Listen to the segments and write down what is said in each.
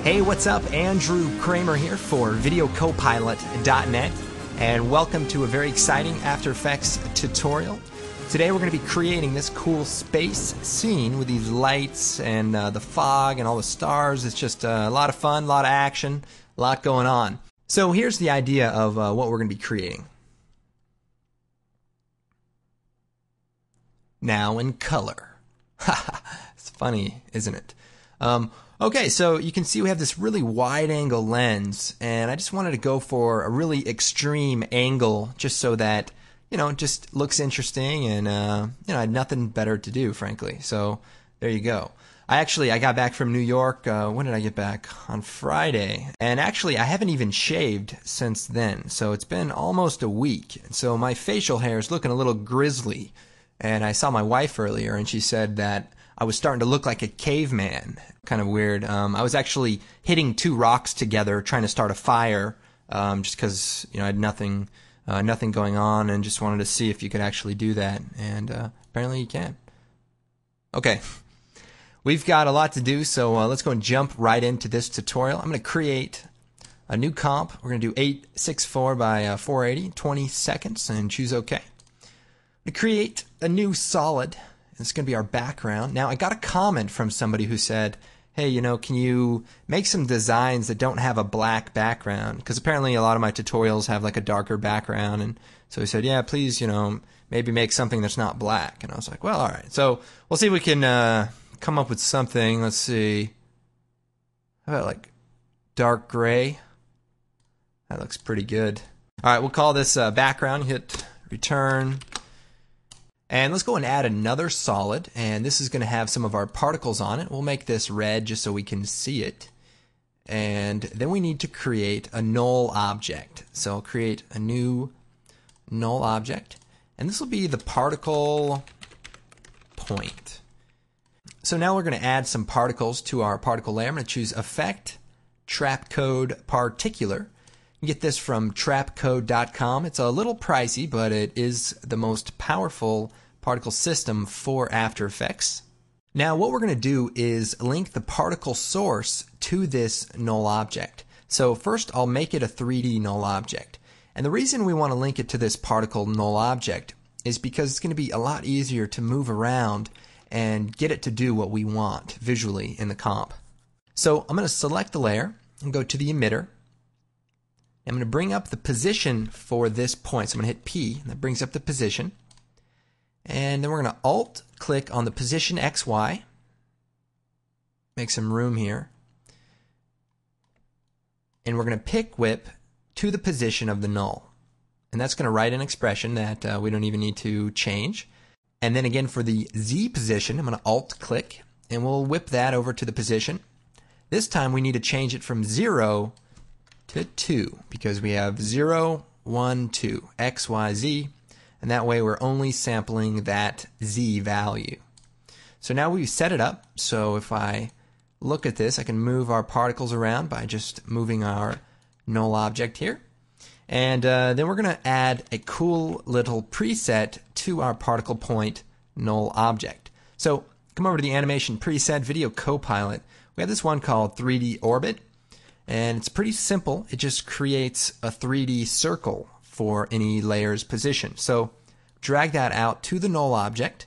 Hey, what's up? Andrew Kramer here for VideoCopilot.net, and welcome to a very exciting After Effects tutorial. Today we're going to be creating this cool space scene with these lights and the fog and all the stars. It's just a lot of fun, a lot of action, a lot going on. So here's the idea of what we're going to be creating. Now in color. It's funny, isn't it? Okay, so you can see we have this really wide-angle lens, and I just wanted to go for a really extreme angle just so that, you know, it just looks interesting, and, you know, I had nothing better to do, frankly. So there you go. I got back from New York, when did I get back? On Friday. And actually, I haven't even shaved since then, so it's been almost a week. So my facial hair is looking a little grizzly, and I saw my wife earlier, and she said that I was starting to look like a caveman. Kind of weird. I was actually hitting two rocks together trying to start a fire, just because, you know, I had nothing going on and just wanted to see if you could actually do that, and apparently you can. Okay, we've got a lot to do, so let's go and jump right into this tutorial. I'm going to create a new comp. We're going to do 864 by 480, 20 seconds, and choose OK. I'm going to create a new solid. It's going to be our background. Now, I got a comment from somebody who said, hey, you know, can you make some designs that don't have a black background? Because apparently a lot of my tutorials have like a darker background. And so he said, yeah, please, you know, maybe make something that's not black. And I was like, well, all right. So we'll see if we can come up with something. Let's see. How about like dark gray? That looks pretty good. All right, we'll call this background. Hit return. And let's go and add another solid, and this is going to have some of our particles on it. We'll make this red just so we can see it. And then we need to create a null object. So I'll create a new null object, and this will be the particle point. So now we're going to add some particles to our particle layer. I'm going to choose Effect, Trapcode Particular. You can get this from trapcode.com. It's a little pricey, but it is the most powerful particle system for After Effects. Now what we're going to do is link the particle source to this null object. So first I'll make it a 3D null object. And the reason we want to link it to this particle null object is because it's going to be a lot easier to move around and get it to do what we want visually in the comp. So I'm going to select the layer and go to the emitter. I'm going to bring up the position for this point. So I'm going to hit P, and that brings up the position. And then we're going to Alt-click on the position XY. Make some room here. And we're going to pick whip to the position of the null. And that's going to write an expression that we don't even need to change. And then again for the Z position, I'm going to Alt-click, and we'll whip that over to the position. This time we need to change it from 0 to 2, because we have 0, 1, 2, X, Y, Z, and that way we're only sampling that Z value. So now we've set it up, so if I look at this, I can move our particles around by just moving our null object here. And then we're going to add a cool little preset to our particle point null object. So come over to the animation preset, Video Copilot. We have this one called 3D Orbit. And it's pretty simple. It just creates a 3D circle for any layer's position. So drag that out to the null object.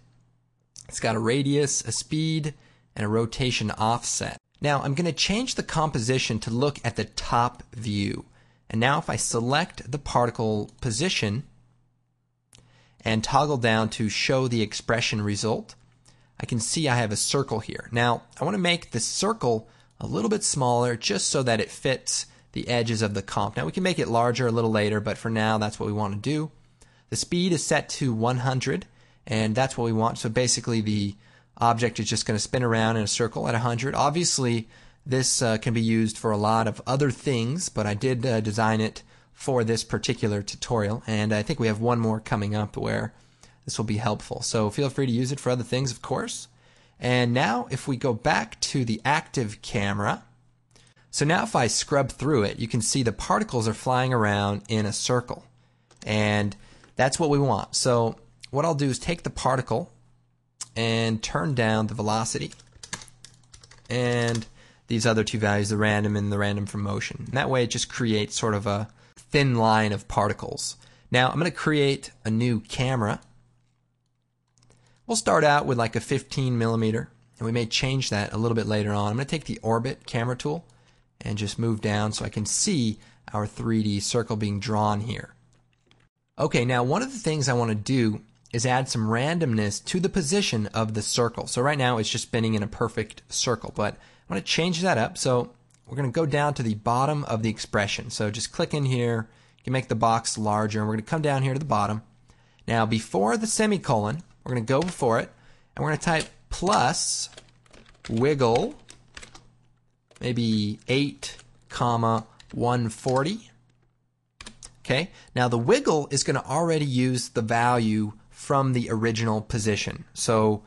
It's got a radius, a speed, and a rotation offset. Now I'm going to change the composition to look at the top view. And now if I select the particle position and toggle down to show the expression result, I can see I have a circle here. Now I want to make the circle a little bit smaller just so that it fits the edges of the comp. Now we can make it larger a little later, but for now that's what we want to do. The speed is set to 100, and that's what we want. So basically the object is just going to spin around in a circle at 100. Obviously this can be used for a lot of other things, but I did design it for this particular tutorial, and I think we have one more coming up where this will be helpful. So feel free to use it for other things, of course. And now if we go back to the active camera, so now if I scrub through it, you can see the particles are flying around in a circle. And that's what we want. So what I'll do is take the particle and turn down the velocity. And these other two values, the random and the random from motion. And that way it just creates sort of a thin line of particles. Now I'm going to create a new camera. We'll start out with like a 15 millimeter, and we may change that a little bit later on. I'm going to take the orbit camera tool and just move down so I can see our 3D circle being drawn here. Okay, now one of the things I want to do is add some randomness to the position of the circle. So right now it's just spinning in a perfect circle, but I want to change that up. So we're going to go down to the bottom of the expression. So just click in here, you can make the box larger, and we're going to come down here to the bottom. Now before the semicolon, we're going to go before it, and we're going to type plus wiggle, maybe 8, 140. Okay, now the wiggle is going to already use the value from the original position. So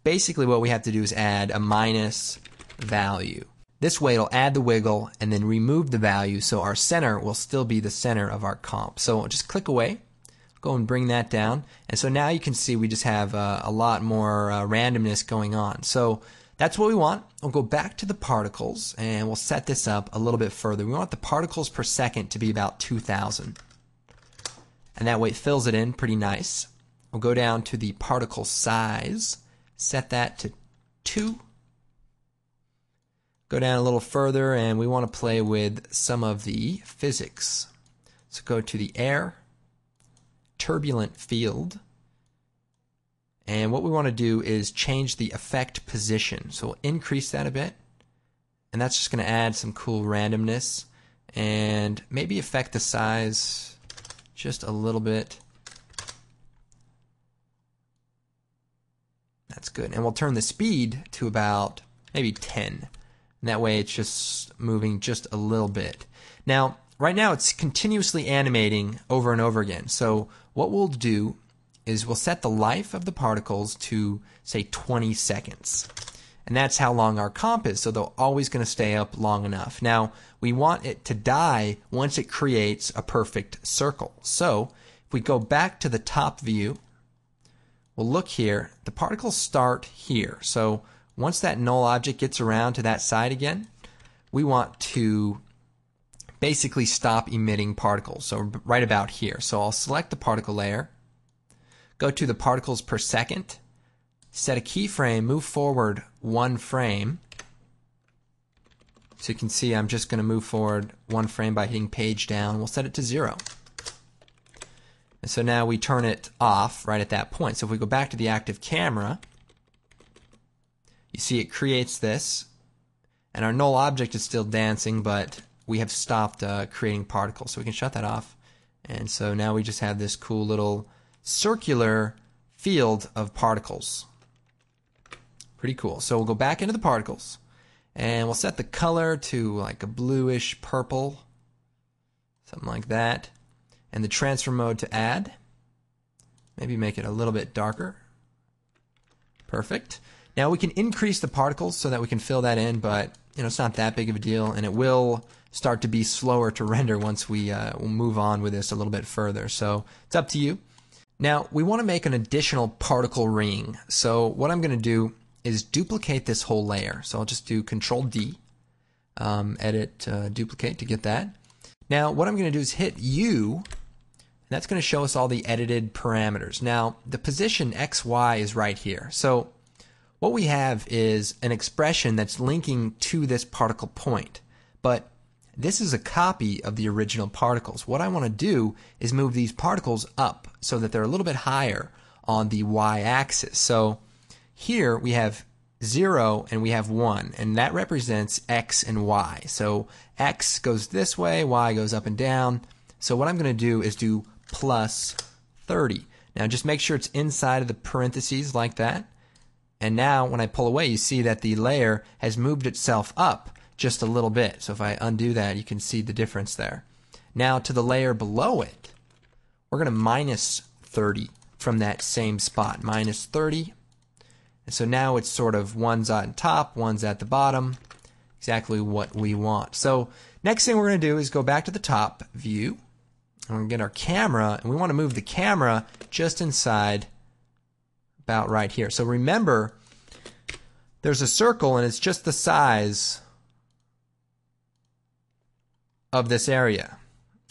basically what we have to do is add a minus value. This way it'll add the wiggle and then remove the value, so our center will still be the center of our comp. So I'll just click away, go and bring that down, and so now you can see we just have a lot more randomness going on. So that's what we want. We'll go back to the particles and we'll set this up a little bit further. We want the particles per second to be about 2,000. And that way it fills it in pretty nice. We'll go down to the particle size, set that to 2. Go down a little further and we want to play with some of the physics. So go to the air, turbulent field. And what we want to do is change the effect position. So we'll increase that a bit. And that's just going to add some cool randomness. And maybe affect the size just a little bit. That's good. And we'll turn the speed to about maybe 10. And that way it's just moving just a little bit. Now, right now it's continuously animating over and over again. So what we'll do is we'll set the life of the particles to, say, 20 seconds. And that's how long our comp is, so they're always going to stay up long enough. Now, we want it to die once it creates a perfect circle. So, if we go back to the top view, we'll look here, the particles start here. So, once that null object gets around to that side again, we want to basically stop emitting particles. So, right about here. So, I'll select the particle layer, go to the particles per second, set a keyframe, move forward 1 frame. So you can see I'm just going to move forward 1 frame by hitting page down. We'll set it to 0. And so now we turn it off right at that point. So if we go back to the active camera, you see it creates this, and our null object is still dancing, but we have stopped creating particles. So we can shut that off. And so now we just have this cool little circular field of particles. Pretty cool. So we'll go back into the particles and we'll set the color to like a bluish purple, something like that, and the transfer mode to add. Maybe make it a little bit darker. Perfect. Now we can increase the particles so that we can fill that in, but it's not that big of a deal, and it will start to be slower to render once we'll move on with this a little bit further. So it's up to you. Now, we want to make an additional particle ring. So what I'm going to do is duplicate this whole layer. So I'll just do Control D, edit, duplicate to get that. Now, what I'm going to do is hit U, and that's going to show us all the edited parameters. Now, the position XY is right here. So what we have is an expression that's linking to this particle point. But this is a copy of the original particles. What I want to do is move these particles up so that they're a little bit higher on the y-axis. So here we have 0 and we have 1, and that represents x and y. So x goes this way, y goes up and down. So what I'm going to do is do plus 30. Now just make sure it's inside of the parentheses like that. And now when I pull away, you see that the layer has moved itself up just a little bit. So if I undo that, you can see the difference there. Now to the layer below it, we're going to minus 30 from that same spot. Minus 30. And so now it's sort of one's on top, one's at the bottom. Exactly what we want. So next thing we're going to do is go back to the top view. And we're going to get our camera, and we want to move the camera just inside about right here. So remember, there's a circle, and it's just the size of this area.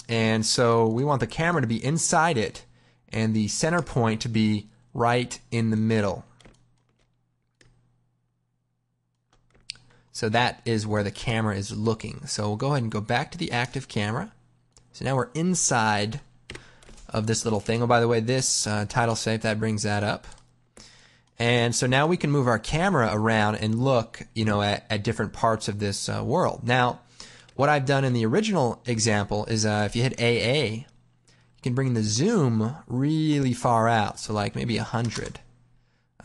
And so we want the camera to be inside it and the center point to be right in the middle. So that is where the camera is looking. So we'll go ahead and go back to the active camera. So now we're inside of this little thing. Oh, by the way, this title safe, that brings that up. And so now we can move our camera around and look, at different parts of this world. Now, what I've done in the original example is if you hit AA, you can bring the zoom really far out, so like maybe 100.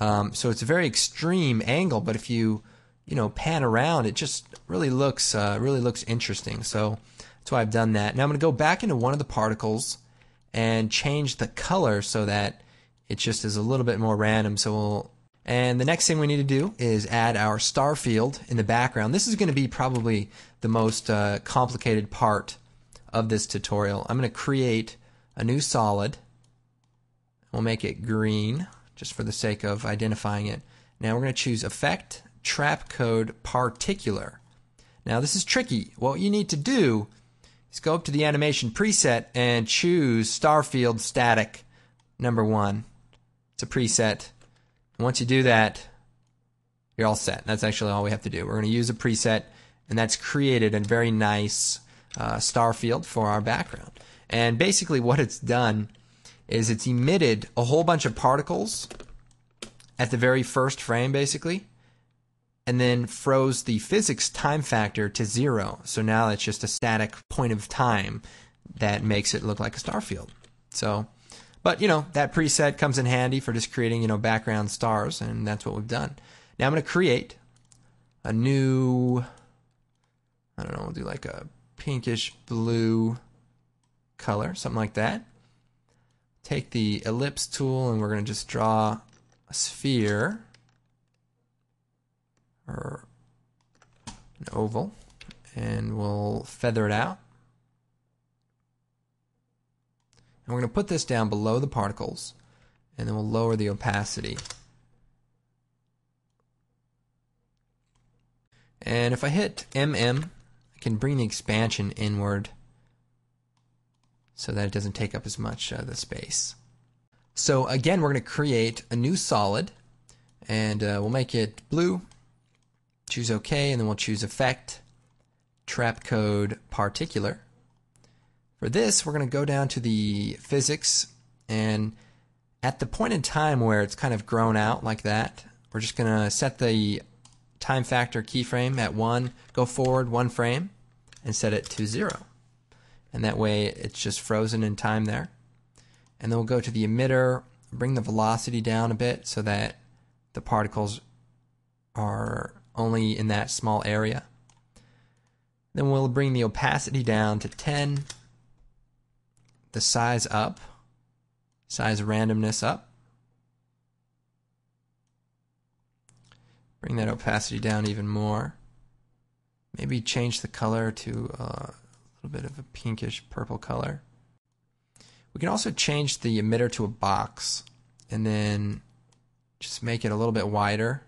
So it's a very extreme angle, but if you pan around, it just really looks interesting. So that's why I've done that. Now I'm going to go back into one of the particles and change the color so that it just is a little bit more random. And the next thing we need to do is add our star field in the background. This is going to be probably the most complicated part of this tutorial. I'm going to create a new solid. We'll make it green just for the sake of identifying it. Now we're going to choose Effect, Trap Code, Particular. Now this is tricky. What you need to do is go up to the animation preset and choose Star Field Static number 1. It's a preset. And once you do that, you're all set. That's actually all we have to do. We're going to use a preset, and that's created a very nice star field for our background. And basically what it's done is it's emitted a whole bunch of particles at the very first frame, basically, and then froze the physics time factor to 0. So now it's just a static point of time that makes it look like a star field. So, but that preset comes in handy for just creating background stars, and that's what we've done. Now I'm going to create a new, I don't know, we'll do like a pinkish blue color, something like that. Take the ellipse tool and we're going to just draw a sphere or an oval, and we'll feather it out. And we're going to put this down below the particles, and then we'll lower the opacity. And if I hit MM, I can bring the expansion inward so that it doesn't take up as much of the space. So again, we're going to create a new solid, and we'll make it blue. Choose OK, and then we'll choose Effect, Trap Code, Particular. For this, we're going to go down to the physics, and at the point in time where it's kind of grown out like that, we're just going to set the time factor keyframe at 1, go forward 1 frame, and set it to 0. And that way it's just frozen in time there. And then we'll go to the emitter, bring the velocity down a bit so that the particles are only in that small area. Then we'll bring the opacity down to 10, the size up, size randomness up. Bring that opacity down even more. Maybe change the color to a little bit of a pinkish purple color. We can also change the emitter to a box and then just make it a little bit wider.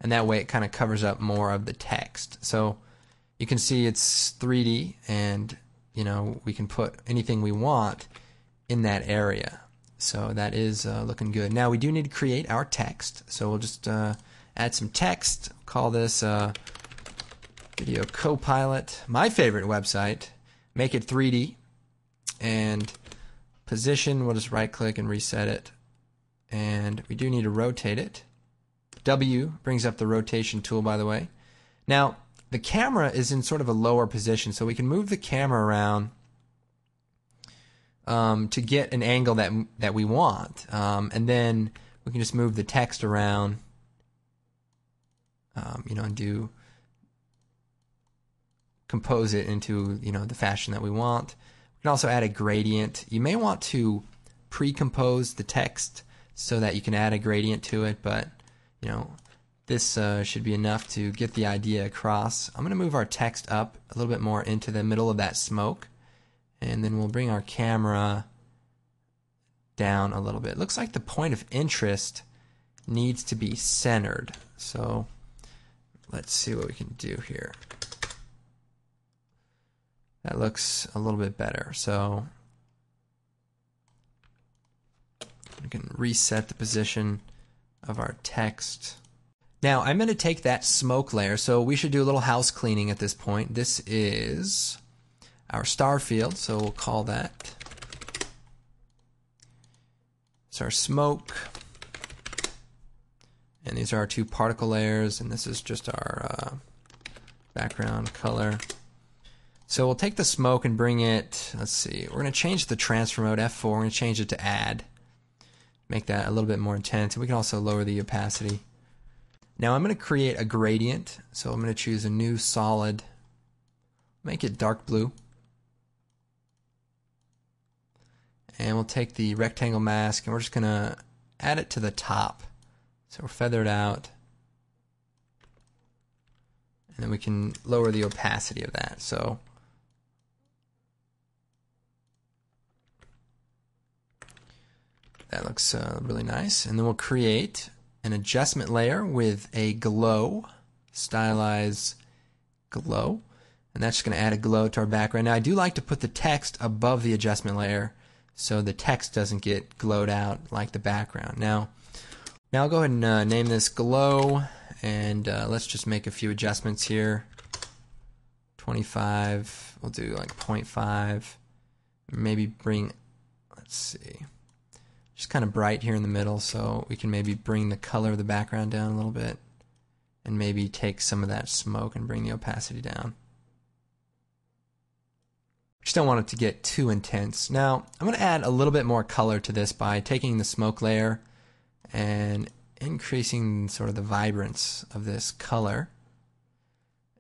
And that way it kind of covers up more of the text. So you can see it's 3D, and we can put anything we want in that area. So that is looking good. Now we do need to create our text. So we'll just add some text. Call this Video Copilot. My favorite website. Make it 3D. And position, we'll just right click and reset it. And we do need to rotate it. W brings up the rotation tool, by the way. Now, the camera is in sort of a lower position, so we can move the camera around to get an angle that we want. And then we can just move the text around, and compose it into, the fashion that we want. We can also add a gradient. You may want to pre-compose the text so that you can add a gradient to it, but this should be enough to get the idea across. I'm going to move our text up a little bit more into the middle of that smoke, and then we'll bring our camera down a little bit. Looks like the point of interest needs to be centered. So let's see what we can do here. That looks a little bit better. So we can reset the position of our text. Now I'm going to take that smoke layer, so we should do a little house cleaning at this point. This is our star field, so we'll call that. It's our smoke. And these are our two particle layers, and this is just our background color. So we'll take the smoke and bring it, let's see, we're going to change the transfer mode, F4, we're going to change it to add. Make that a little bit more intense, and we can also lower the opacity. Now I'm going to create a gradient, so I'm going to choose a new solid, make it dark blue. And we'll take the rectangle mask and we're just going to add it to the top. So we'll feather it out. And then we can lower the opacity of that. So that looks really nice. And then we'll create an adjustment layer with a glow, stylize glow. And that's just going to add a glow to our background. Now I do like to put the text above the adjustment layer so the text doesn't get glowed out like the background. Now I'll go ahead and name this glow, and let's just make a few adjustments here. 25, we'll do like 0.5. Maybe bring, let's see, just kind of bright here in the middle, so we can maybe bring the color of the background down a little bit, and maybe take some of that smoke and bring the opacity down. Just don't want it to get too intense. Now I'm going to add a little bit more color to this by taking the smoke layer and increasing sort of the vibrance of this color.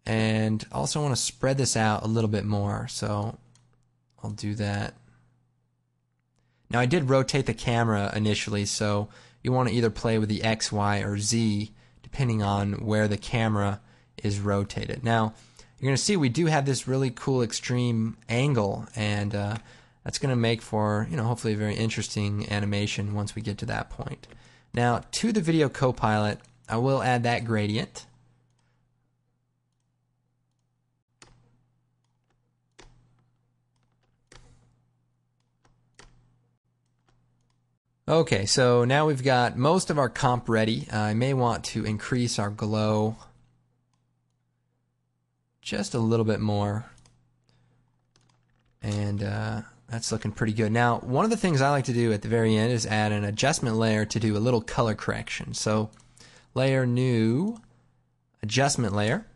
And also want to spread this out a little bit more, so I'll do that. Now I did rotate the camera initially, so you want to either play with the X, Y, or Z depending on where the camera is rotated. Now you're going to see we do have this really cool extreme angle, and that's going to make for, hopefully a very interesting animation once we get to that point. Now to the video copilot, I will add that gradient. Okay, so now we've got most of our comp ready. I may want to increase our glow just a little bit more, and that's looking pretty good. Now one of the things I like to do at the very end is add an adjustment layer to do a little color correction. So layer, new adjustment layer,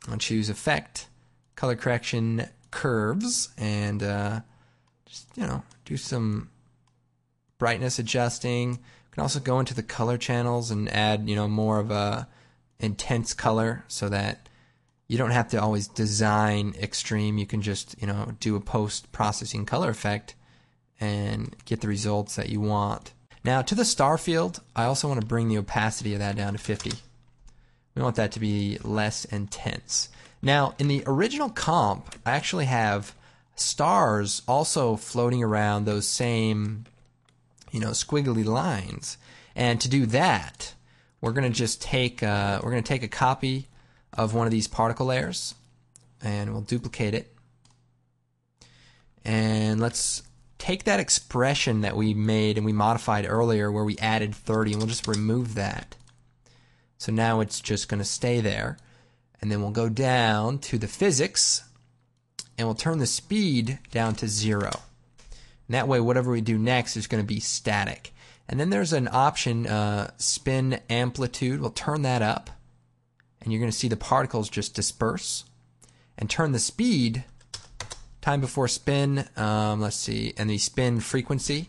I'll choose effect, color correction, curves, and just do some brightness adjusting. You can also go into the color channels and add more of a intense color so that you don't have to always design extreme. You can just, do a post-processing color effect and get the results that you want. Now to the star field, I also want to bring the opacity of that down to 50. We want that to be less intense. Now in the original comp, I actually have stars also floating around those same, squiggly lines. And to do that, we're going to just take a copy of one of these particle layers, and we'll duplicate it. And let's take that expression that we made and we modified earlier where we added 30, and we'll just remove that. So now it's just going to stay there. And then we'll go down to the physics, and we'll turn the speed down to 0. And that way whatever we do next is going to be static. And then there's an option, spin amplitude. We'll turn that up, and you're going to see the particles just disperse. And turn the speed, time before spin, let's see, and the spin frequency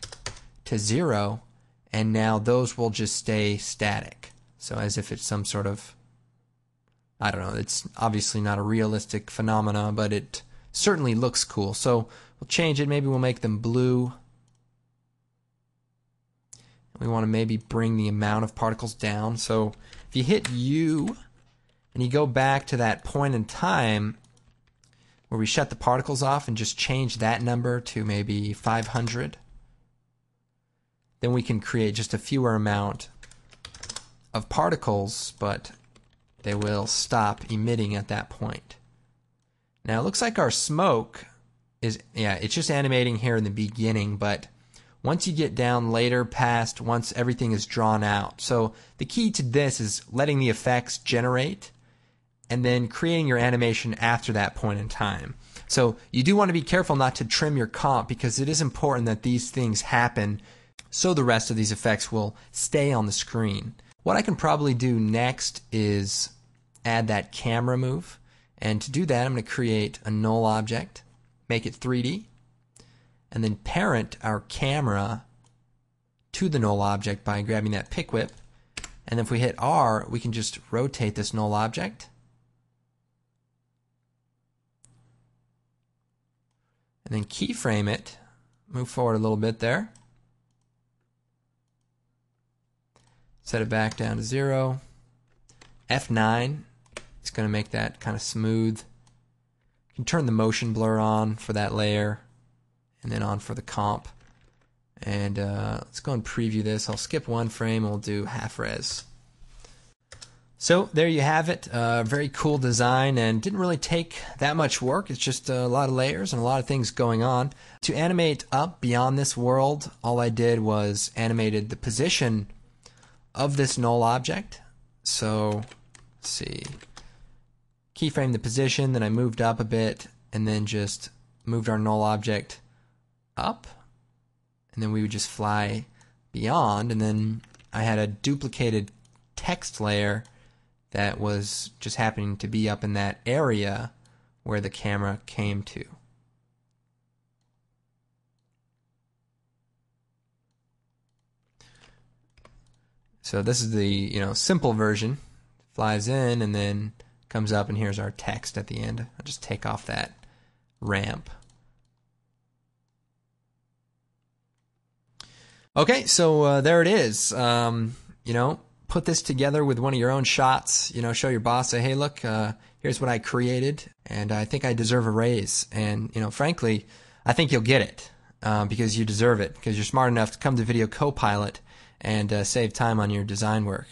to 0, and now those will just stay static. So as if it's some sort of, I don't know, it's obviously not a realistic phenomena, but it certainly looks cool. So we'll change it, maybe we'll make them blue. We want to maybe bring the amount of particles down. So if you hit U, and you go back to that point in time where we shut the particles off and just change that number to maybe 500, then we can create just a fewer amount of particles, but they will stop emitting at that point. Now it looks like our smoke is, it's just animating here in the beginning, but once you get down later past, once everything is drawn out. So the key to this is letting the effects generate and then creating your animation after that point in time. So you do want to be careful not to trim your comp, because it is important that these things happen so the rest of these effects will stay on the screen. What I can probably do next is add that camera move. And to do that, I'm going to create a null object, make it 3D, and then parent our camera to the null object by grabbing that pick whip. And if we hit R, we can just rotate this null object. And then keyframe it, move forward a little bit there. Set it back down to 0. F9 is going to make that kind of smooth. You can turn the motion blur on for that layer, and then on for the comp. And let's go and preview this. I'll skip one frame and we'll do half res. So there you have it. Very cool design, and didn't really take that much work. It's just a lot of layers and a lot of things going on. To animate up beyond this world, all I did was animated the position of this null object. So let's see. Keyframe the position, then I moved up a bit, and then just moved our null object up. And then we would just fly beyond, and then I had a duplicated text layer that was just happening to be up in that area where the camera came to. So this is the simple version. Flies in and then comes up, and here's our text at the end. I'll just take off that ramp. Okay, so there it is. Put this together with one of your own shots. Show your boss, say, hey, look, here's what I created, and I think I deserve a raise. And frankly, I think you'll get it because you deserve it, because you're smart enough to come to Video Copilot and save time on your design work.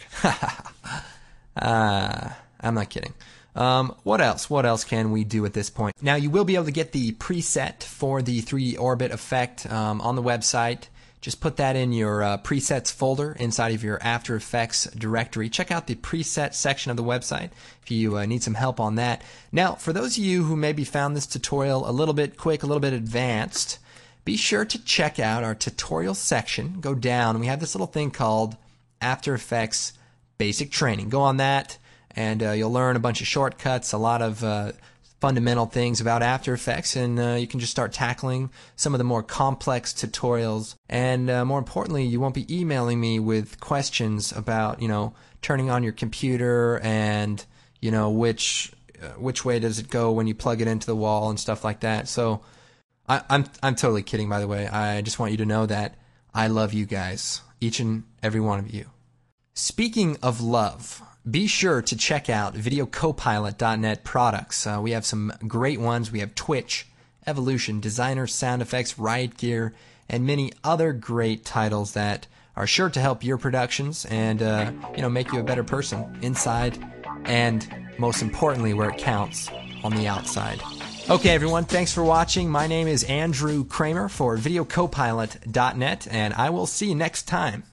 I'm not kidding. What else? What else can we do at this point? Now, you will be able to get the preset for the 3D orbit effect on the website. Just put that in your presets folder inside of your After Effects directory. Check out the preset section of the website if you need some help on that. Now, for those of you who maybe found this tutorial a little bit quick, a little bit advanced, be sure to check out our tutorial section. Go down, and we have this little thing called After Effects Basic Training. Go on that, and you'll learn a bunch of shortcuts, a lot of fundamental things about After Effects, and you can just start tackling some of the more complex tutorials. And more importantly, you won't be emailing me with questions about turning on your computer and which way does it go when you plug it into the wall and stuff like that. So I'm totally kidding, by the way. I just want you to know that I love you guys, each and every one of you. Speaking of love, be sure to check out videocopilot.net products. We have some great ones. We have Twitch, Evolution, Designer, Sound Effects, Riot Gear, and many other great titles that are sure to help your productions and make you a better person inside and, most importantly, where it counts, on the outside. Okay, everyone, thanks for watching. My name is Andrew Kramer for videocopilot.net, and I will see you next time.